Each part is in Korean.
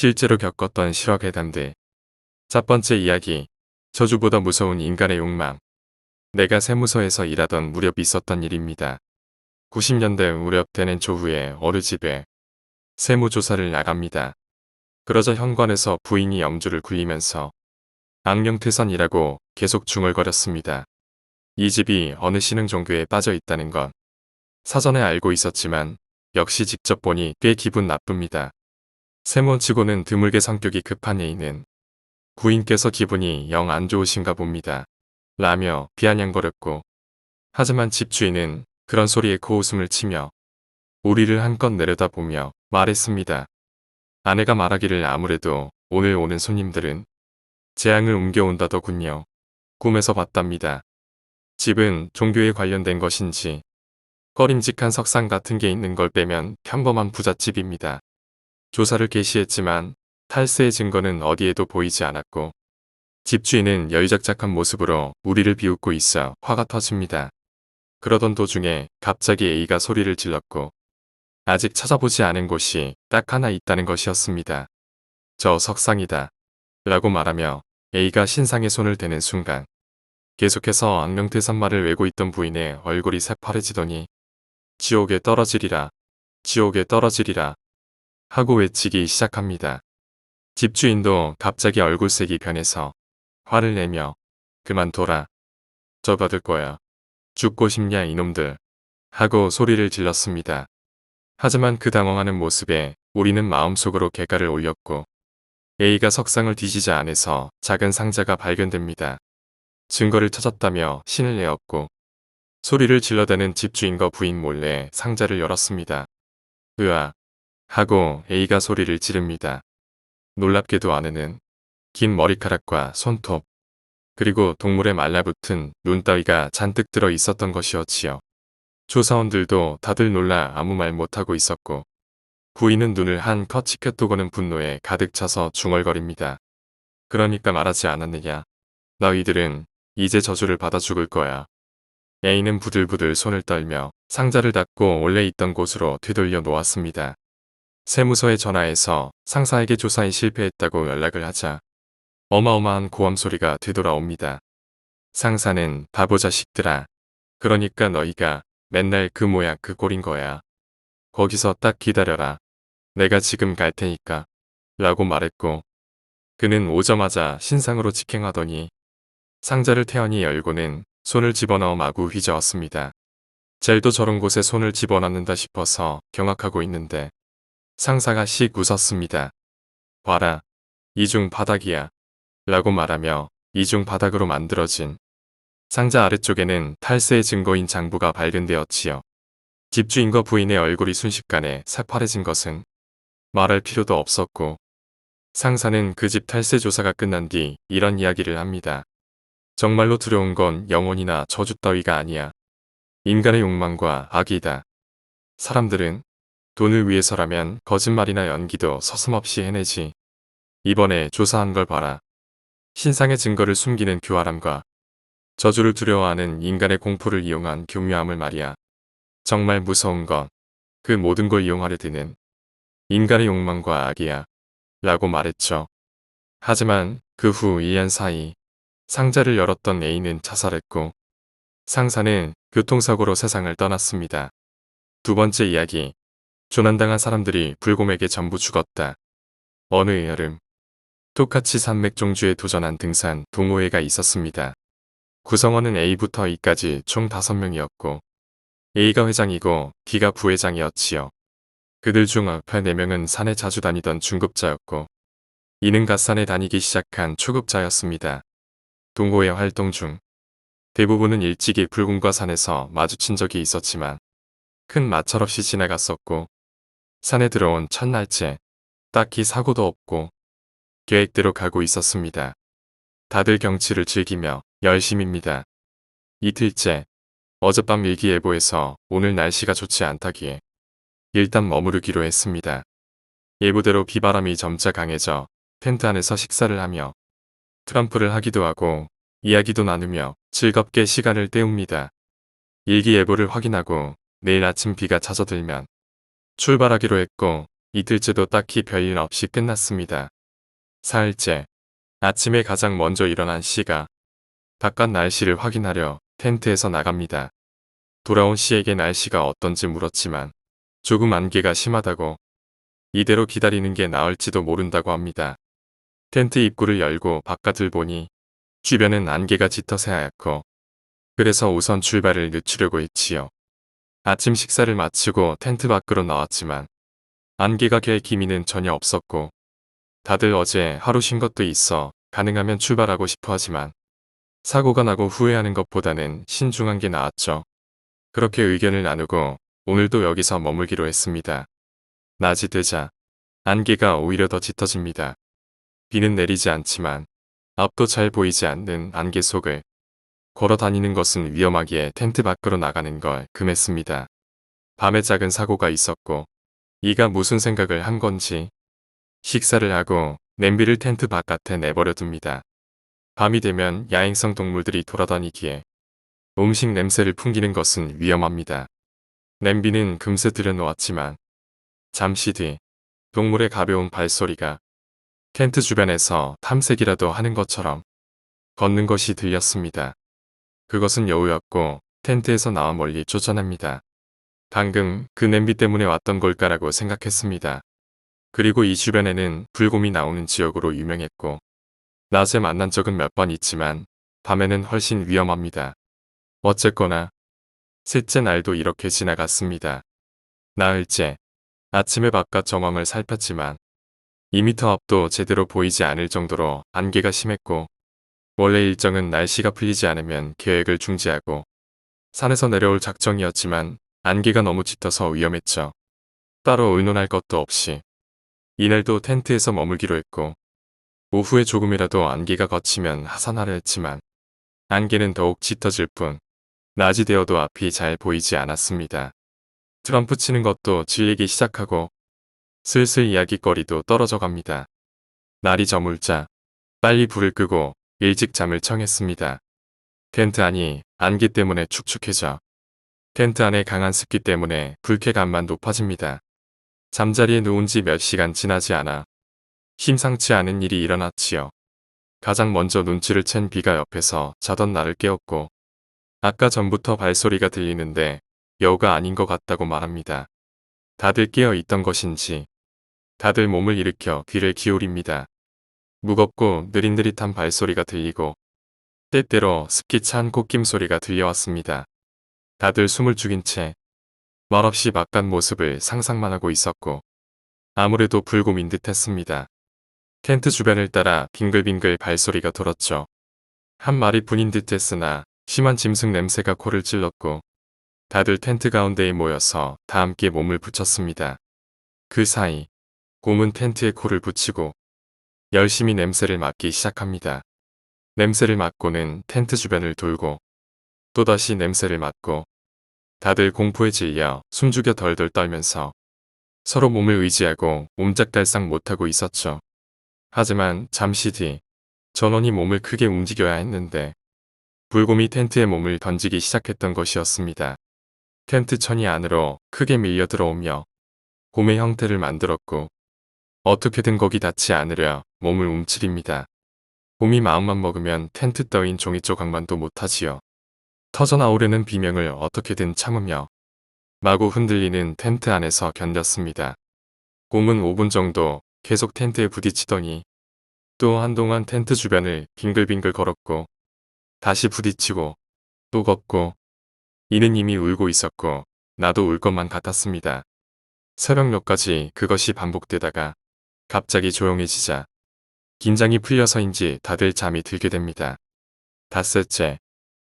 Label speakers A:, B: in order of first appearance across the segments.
A: 실제로 겪었던 실화괴담들. 첫 번째 이야기. 저주보다 무서운 인간의 욕망. 내가 세무서에서 일하던 무렵 있었던 일입니다. 90년대 무렵 되는 조후에 어느 집에 세무조사를 나갑니다. 그러자 현관에서 부인이 염주를 굴리면서 악령퇴선이라고 계속 중얼거렸습니다. 이 집이 어느 신흥 종교에 빠져 있다는 건 사전에 알고 있었지만 역시 직접 보니 꽤 기분 나쁩니다. 세몬치고는 드물게 성격이 급한 애인은 부인께서 기분이 영 안 좋으신가 봅니다. 라며 비아냥거렸고, 하지만 집주인은 그런 소리에 코웃음을 치며 우리를 한껏 내려다보며 말했습니다. 아내가 말하기를 아무래도 오늘 오는 손님들은 재앙을 옮겨온다더군요. 꿈에서 봤답니다. 집은 종교에 관련된 것인지 꺼림직한 석상 같은 게 있는 걸 빼면 평범한 부잣집입니다. 조사를 개시했지만 탈세의 증거는 어디에도 보이지 않았고 집주인은 여유작작한 모습으로 우리를 비웃고 있어 화가 터집니다. 그러던 도중에 갑자기 A가 소리를 질렀고 아직 찾아보지 않은 곳이 딱 하나 있다는 것이었습니다. 저 석상이다. 라고 말하며 A가 신상에 손을 대는 순간 계속해서 악령퇴선말을 외고 있던 부인의 얼굴이 새파래지더니 지옥에 떨어지리라. 지옥에 떨어지리라. 하고 외치기 시작합니다. 집주인도 갑자기 얼굴색이 변해서 화를 내며 그만둬라. 저 받을 거야. 죽고 싶냐 이놈들. 하고 소리를 질렀습니다. 하지만 그 당황하는 모습에 우리는 마음속으로 개가를 올렸고 A가 석상을 뒤지자 안에서 작은 상자가 발견됩니다. 증거를 찾았다며 신을 내었고 소리를 질러대는 집주인과 부인 몰래 상자를 열었습니다. 으아. 하고 A가 소리를 지릅니다. 놀랍게도 안에는 긴 머리카락과 손톱 그리고 동물의 말라붙은 눈 따위가 잔뜩 들어 있었던 것이었지요. 조사원들도 다들 놀라 아무 말 못하고 있었고 부인은 눈을 한껏 치켜뜨고는 분노에 가득 차서 중얼거립니다. 그러니까 말하지 않았느냐. 너희들은 이제 저주를 받아 죽을 거야. A는 부들부들 손을 떨며 상자를 닫고 원래 있던 곳으로 되돌려 놓았습니다. 세무서에 전화해서 상사에게 조사에 실패했다고 연락을 하자 어마어마한 고함 소리가 되돌아옵니다. 상사는 바보 자식들아. 그러니까 너희가 맨날 그 모양 그 꼴인 거야. 거기서 딱 기다려라. 내가 지금 갈 테니까. 라고 말했고 그는 오자마자 신상으로 직행하더니 상자를 태연히 열고는 손을 집어넣어 마구 휘저었습니다. 젤도 저런 곳에 손을 집어넣는다 싶어서 경악하고 있는데 상사가 씩 웃었습니다. 봐라. 이중 바닥이야. 라고 말하며 이중 바닥으로 만들어진 상자 아래쪽에는 탈세의 증거인 장부가 발견되었지요. 집주인과 부인의 얼굴이 순식간에 새파래진 것은 말할 필요도 없었고 상사는 그 집 탈세 조사가 끝난 뒤 이런 이야기를 합니다. 정말로 두려운 건 영혼이나 저주 따위가 아니야. 인간의 욕망과 악이다. 사람들은 돈을 위해서라면 거짓말이나 연기도 서슴없이 해내지. 이번에 조사한 걸 봐라. 신상의 증거를 숨기는 교활함과 저주를 두려워하는 인간의 공포를 이용한 교묘함을 말이야. 정말 무서운 건 그 모든 걸 이용하려 드는 인간의 욕망과 악이야. 라고 말했죠. 하지만 그 후 1년 사이 상자를 열었던 A는 자살했고 상사는 교통사고로 세상을 떠났습니다. 두 번째 이야기. 조난당한 사람들이 불곰에게 전부 죽었다. 어느 여름 토카치 산맥종주에 도전한 등산 동호회가 있었습니다. 구성원은 A부터 E까지 총 5명이었고 A가 회장이고 D가 부회장이었지요. 그들 중 앞에 4명은 산에 자주 다니던 중급자였고 이는 갓산에 다니기 시작한 초급자였습니다. 동호회 활동 중 대부분은 일찍이 불금과 산에서 마주친 적이 있었지만 큰 마찰 없이 지나갔었고 산에 들어온 첫날째 딱히 사고도 없고 계획대로 가고 있었습니다. 다들 경치를 즐기며 열심입니다. 이틀째 어젯밤 일기예보에서 오늘 날씨가 좋지 않다기에 일단 머무르기로 했습니다. 예보대로 비바람이 점차 강해져 텐트 안에서 식사를 하며 트럼프를 하기도 하고 이야기도 나누며 즐겁게 시간을 때웁니다. 일기예보를 확인하고 내일 아침 비가 잦아들면 출발하기로 했고 이틀째도 딱히 별일 없이 끝났습니다. 사흘째, 아침에 가장 먼저 일어난 씨가 바깥 날씨를 확인하려 텐트에서 나갑니다. 돌아온 씨에게 날씨가 어떤지 물었지만 조금 안개가 심하다고, 이대로 기다리는 게 나을지도 모른다고 합니다. 텐트 입구를 열고 바깥을 보니 주변은 안개가 짙어서 하얗고, 그래서 우선 출발을 늦추려고 했지요. 아침 식사를 마치고 텐트 밖으로 나왔지만 안개가 갤 기미는 전혀 없었고, 다들 어제 하루 쉰 것도 있어 가능하면 출발하고 싶어 하지만 사고가 나고 후회하는 것보다는 신중한 게 나았죠. 그렇게 의견을 나누고 오늘도 여기서 머물기로 했습니다. 낮이 되자 안개가 오히려 더 짙어집니다. 비는 내리지 않지만 앞도 잘 보이지 않는 안개 속을 걸어 다니는 것은 위험하기에 텐트 밖으로 나가는 걸 금했습니다. 밤에 작은 사고가 있었고 이가 무슨 생각을 한 건지 식사를 하고 냄비를 텐트 바깥에 내버려 둡니다. 밤이 되면 야행성 동물들이 돌아다니기에 음식 냄새를 풍기는 것은 위험합니다. 냄비는 금세 들여놓았지만 잠시 뒤 동물의 가벼운 발소리가 텐트 주변에서 탐색이라도 하는 것처럼 걷는 것이 들렸습니다. 그것은 여우였고 텐트에서 나와 멀리 쫓아냅니다. 방금 그 냄비 때문에 왔던 걸까라고 생각했습니다. 그리고 이 주변에는 불곰이 나오는 지역으로 유명했고 낮에 만난 적은 몇 번 있지만 밤에는 훨씬 위험합니다. 어쨌거나 셋째 날도 이렇게 지나갔습니다. 나흘째, 아침에 바깥 정황을 살폈지만 2m 앞도 제대로 보이지 않을 정도로 안개가 심했고, 원래 일정은 날씨가 풀리지 않으면 계획을 중지하고 산에서 내려올 작정이었지만 안개가 너무 짙어서 위험했죠. 따로 의논할 것도 없이 이날도 텐트에서 머물기로 했고, 오후에 조금이라도 안개가 걷히면 하산하려 했지만 안개는 더욱 짙어질 뿐 낮이 되어도 앞이 잘 보이지 않았습니다. 트럼프 치는 것도 질리기 시작하고 슬슬 이야기거리도 떨어져 갑니다. 날이 저물자 빨리 불을 끄고 일찍 잠을 청했습니다. 텐트 안이 안개 때문에 축축해져 텐트 안의 강한 습기 때문에 불쾌감만 높아집니다. 잠자리에 누운 지 몇 시간 지나지 않아 심상치 않은 일이 일어났지요. 가장 먼저 눈치를 챈 비가 옆에서 자던 나를 깨웠고, 아까 전부터 발소리가 들리는데 여우가 아닌 것 같다고 말합니다. 다들 깨어 있던 것인지 다들 몸을 일으켜 귀를 기울입니다. 무겁고 느릿느릿한 발소리가 들리고 때때로 습기 찬 콧김 소리가 들려왔습니다. 다들 숨을 죽인 채 말없이 바깥 모습을 상상만 하고 있었고 아무래도 불곰인 듯했습니다. 텐트 주변을 따라 빙글빙글 발소리가 돌았죠. 한 마리 분인 듯했으나 심한 짐승 냄새가 코를 찔렀고 다들 텐트 가운데에 모여서 다 함께 몸을 붙였습니다. 그 사이 곰은 텐트에 코를 붙이고 열심히 냄새를 맡기 시작합니다. 냄새를 맡고는 텐트 주변을 돌고 또다시 냄새를 맡고 다들 공포에 질려 숨죽여 덜덜 떨면서 서로 몸을 의지하고 옴짝달싹 못하고 있었죠. 하지만 잠시 뒤 전원이 몸을 크게 움직여야 했는데 불곰이 텐트에 몸을 던지기 시작했던 것이었습니다. 텐트 천이 안으로 크게 밀려 들어오며 곰의 형태를 만들었고 어떻게든 거기 닿지 않으려 몸을 움츠립니다. 곰이 마음만 먹으면 텐트 따윈 종이 조각만도 못하지요. 터져나오려는 비명을 어떻게든 참으며 마구 흔들리는 텐트 안에서 견뎠습니다. 곰은 5분 정도 계속 텐트에 부딪히더니 또 한동안 텐트 주변을 빙글빙글 걸었고 다시 부딪히고 또 걷고, 이는 이미 울고 있었고 나도 울 것만 같았습니다. 새벽녘까지 그것이 반복되다가 갑자기 조용해지자 긴장이 풀려서인지 다들 잠이 들게 됩니다. 닷새째,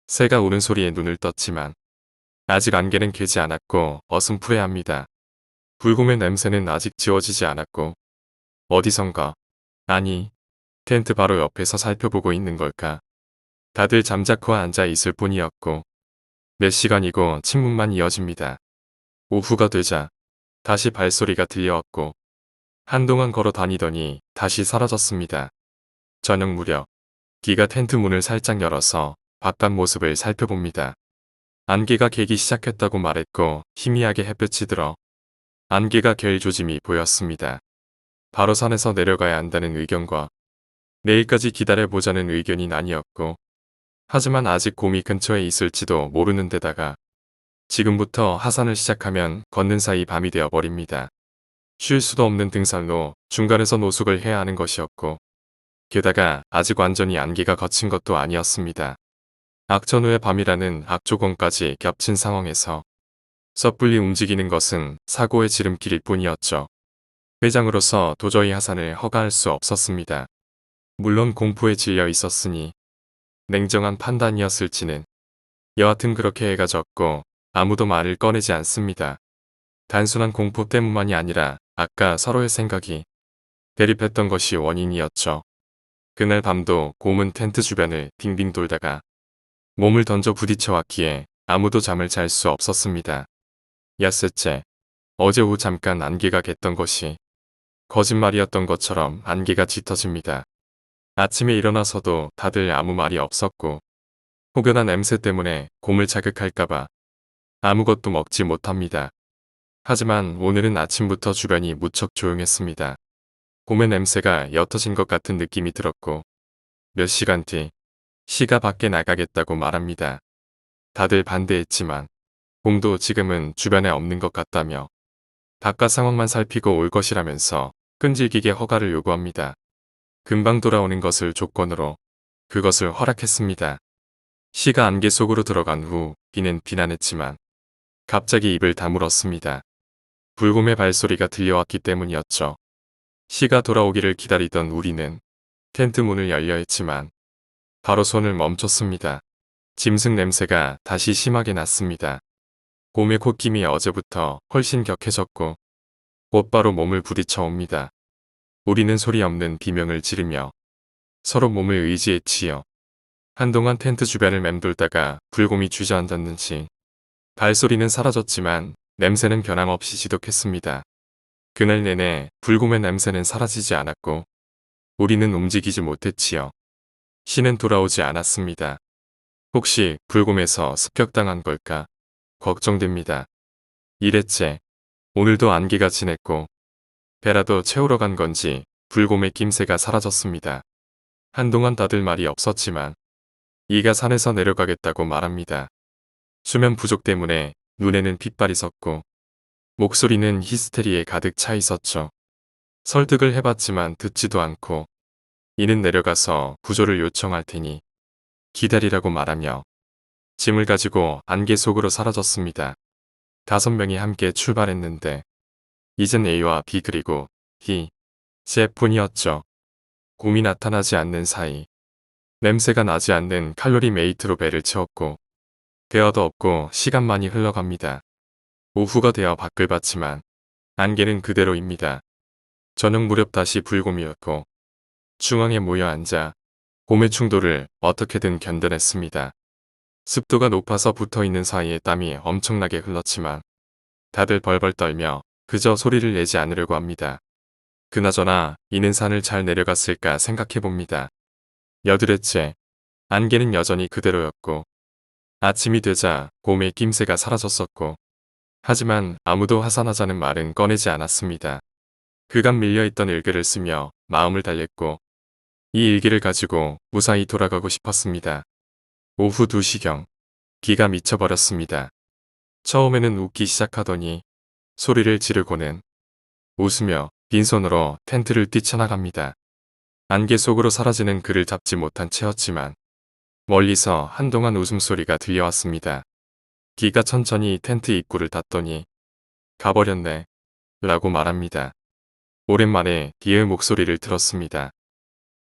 A: 새가 우는 소리에 눈을 떴지만 아직 안개는 개지 않았고 어슴푸레합니다. 불곰의 냄새는 아직 지워지지 않았고 어디선가, 아니 텐트 바로 옆에서 살펴보고 있는 걸까. 다들 잠자코 앉아 있을 뿐이었고 몇 시간이고 침묵만 이어집니다. 오후가 되자 다시 발소리가 들려왔고 한동안 걸어 다니더니 다시 사라졌습니다. 저녁 무렵 기가 텐트 문을 살짝 열어서 바깥 모습을 살펴봅니다. 안개가 개기 시작했다고 말했고 희미하게 햇볕이 들어 안개가 갤 조짐이 보였습니다. 바로 산에서 내려가야 한다는 의견과 내일까지 기다려보자는 의견이 나뉘었고, 하지만 아직 곰이 근처에 있을지도 모르는 데다가 지금부터 하산을 시작하면 걷는 사이 밤이 되어버립니다. 쉴 수도 없는 등산로 중간에서 노숙을 해야 하는 것이었고, 게다가 아직 완전히 안개가 걷힌 것도 아니었습니다. 악천후의 밤이라는 악조건까지 겹친 상황에서 섣불리 움직이는 것은 사고의 지름길일 뿐이었죠. 회장으로서 도저히 하산을 허가할 수 없었습니다. 물론 공포에 질려 있었으니 냉정한 판단이었을지는. 여하튼 그렇게 해가 졌고 아무도 말을 꺼내지 않습니다. 단순한 공포 때문만이 아니라 아까 서로의 생각이 대립했던 것이 원인이었죠. 그날 밤도 곰은 텐트 주변을 빙빙 돌다가 몸을 던져 부딪혀 왔기에 아무도 잠을 잘 수 없었습니다. 엿새째, 어제 오후 잠깐 안개가 갰던 것이 거짓말이었던 것처럼 안개가 짙어집니다. 아침에 일어나서도 다들 아무 말이 없었고, 혹여나 냄새 때문에 곰을 자극할까봐 아무것도 먹지 못합니다. 하지만 오늘은 아침부터 주변이 무척 조용했습니다. 곰의 냄새가 옅어진 것 같은 느낌이 들었고, 몇 시간 뒤 시가 밖에 나가겠다고 말합니다. 다들 반대했지만 곰도 지금은 주변에 없는 것 같다며 바깥 상황만 살피고 올 것이라면서 끈질기게 허가를 요구합니다. 금방 돌아오는 것을 조건으로 그것을 허락했습니다. 시가 안개 속으로 들어간 후 비는 비난했지만 갑자기 입을 다물었습니다. 불곰의 발소리가 들려왔기 때문이었죠. 시가 돌아오기를 기다리던 우리는 텐트 문을 열려 했지만 바로 손을 멈췄습니다. 짐승 냄새가 다시 심하게 났습니다. 곰의 콧김이 어제부터 훨씬 격해졌고 곧바로 몸을 부딪혀 옵니다. 우리는 소리 없는 비명을 지르며 서로 몸을 의지했지요. 한동안 텐트 주변을 맴돌다가 불곰이 주저앉았는지 발소리는 사라졌지만 냄새는 변함없이 지독했습니다. 그날 내내 불곰의 냄새는 사라지지 않았고 우리는 움직이지 못했지요. 시는 돌아오지 않았습니다. 혹시 불곰에서 습격당한 걸까 걱정됩니다. 이랬째 오늘도 안개가 진했고 배라도 채우러 간 건지 불곰의 낌새가 사라졌습니다. 한동안 다들 말이 없었지만 이가 산에서 내려가겠다고 말합니다. 수면 부족 때문에 눈에는 핏발이 섰고 목소리는 히스테리에 가득 차 있었죠. 설득을 해봤지만 듣지도 않고 이는 내려가서 구조를 요청할 테니 기다리라고 말하며 짐을 가지고 안개 속으로 사라졌습니다. 5명이 함께 출발했는데 이젠 A와 B 그리고 D, Z뿐이었죠. 곰이 나타나지 않는 사이 냄새가 나지 않는 칼로리 메이트로 배를 채웠고 대화도 없고 시간만이 흘러갑니다. 오후가 되어 밖을 봤지만 안개는 그대로입니다. 저녁 무렵 다시 불곰이었고 중앙에 모여 앉아 곰의 충돌을 어떻게든 견뎌냈습니다. 습도가 높아서 붙어있는 사이에 땀이 엄청나게 흘렀지만 다들 벌벌 떨며 그저 소리를 내지 않으려고 합니다. 그나저나 이는 산을 잘 내려갔을까 생각해봅니다. 8회째 안개는 여전히 그대로였고 아침이 되자 곰의 낌새가 사라졌었고 하지만 아무도 하산하자는 말은 꺼내지 않았습니다. 그간 밀려있던 일기를 쓰며 마음을 달랬고 이 일기를 가지고 무사히 돌아가고 싶었습니다. 오후 2시경 기가 미쳐버렸습니다. 처음에는 웃기 시작하더니 소리를 지르고는 웃으며 빈손으로 텐트를 뛰쳐나갑니다. 안개 속으로 사라지는 그를 잡지 못한 채였지만 멀리서 한동안 웃음소리가 들려왔습니다. 기가 천천히 텐트 입구를 닫더니 가버렸네 라고 말합니다. 오랜만에 기의 목소리를 들었습니다.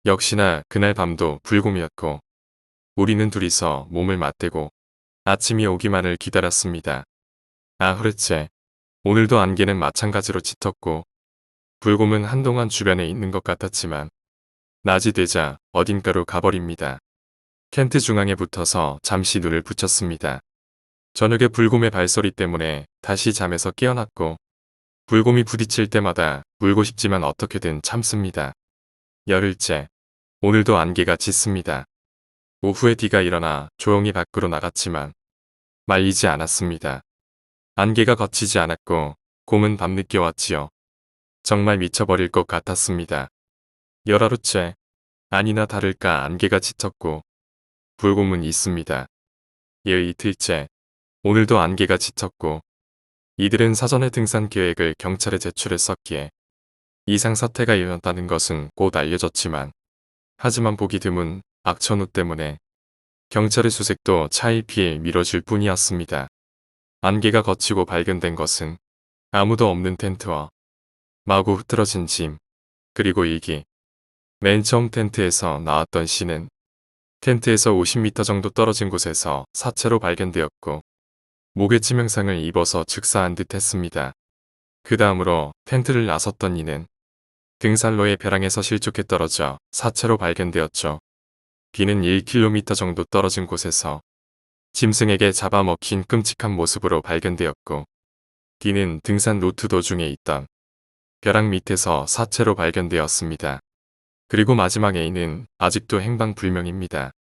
A: 역시나 그날 밤도 불곰이었고 우리는 둘이서 몸을 맞대고 아침이 오기만을 기다렸습니다. 그렇지. 오늘도 안개는 마찬가지로 짙었고 불곰은 한동안 주변에 있는 것 같았지만 낮이 되자 어딘가로 가버립니다. 텐트 중앙에 붙어서 잠시 눈을 붙였습니다. 저녁에 불곰의 발소리 때문에 다시 잠에서 깨어났고 불곰이 부딪힐 때마다 울고 싶지만 어떻게든 참습니다. 열흘째 오늘도 안개가 짙습니다. 오후에 D가 일어나 조용히 밖으로 나갔지만 말리지 않았습니다. 안개가 걷히지 않았고 곰은 밤늦게 왔지요. 정말 미쳐버릴 것 같았습니다. 열하루째 아니나 다를까 안개가 짙었고 불곰은 있습니다. 이의 이틀째 오늘도 안개가 짙었고 이들은 사전에 등산 계획을 경찰에 제출했었기에 이상 사태가 일어났다는 것은 곧 알려졌지만 하지만 보기 드문 악천후 때문에 경찰의 수색도 차일피일 미뤄질 뿐이었습니다. 안개가 걷히고 발견된 것은 아무도 없는 텐트와 마구 흐트러진 짐, 그리고 일기. 맨 처음 텐트에서 나왔던 씨는 텐트에서 50m 정도 떨어진 곳에서 사체로 발견되었고 목에 치명상을 입어서 즉사한 듯 했습니다. 그 다음으로 텐트를 나섰던 이는 등산로의 벼랑에서 실족해 떨어져 사체로 발견되었죠. 비는 1km 정도 떨어진 곳에서 짐승에게 잡아먹힌 끔찍한 모습으로 발견되었고 D는 등산 루트 도중에 있던 벼랑 밑에서 사체로 발견되었습니다. 그리고 마지막 A는 아직도 행방불명입니다.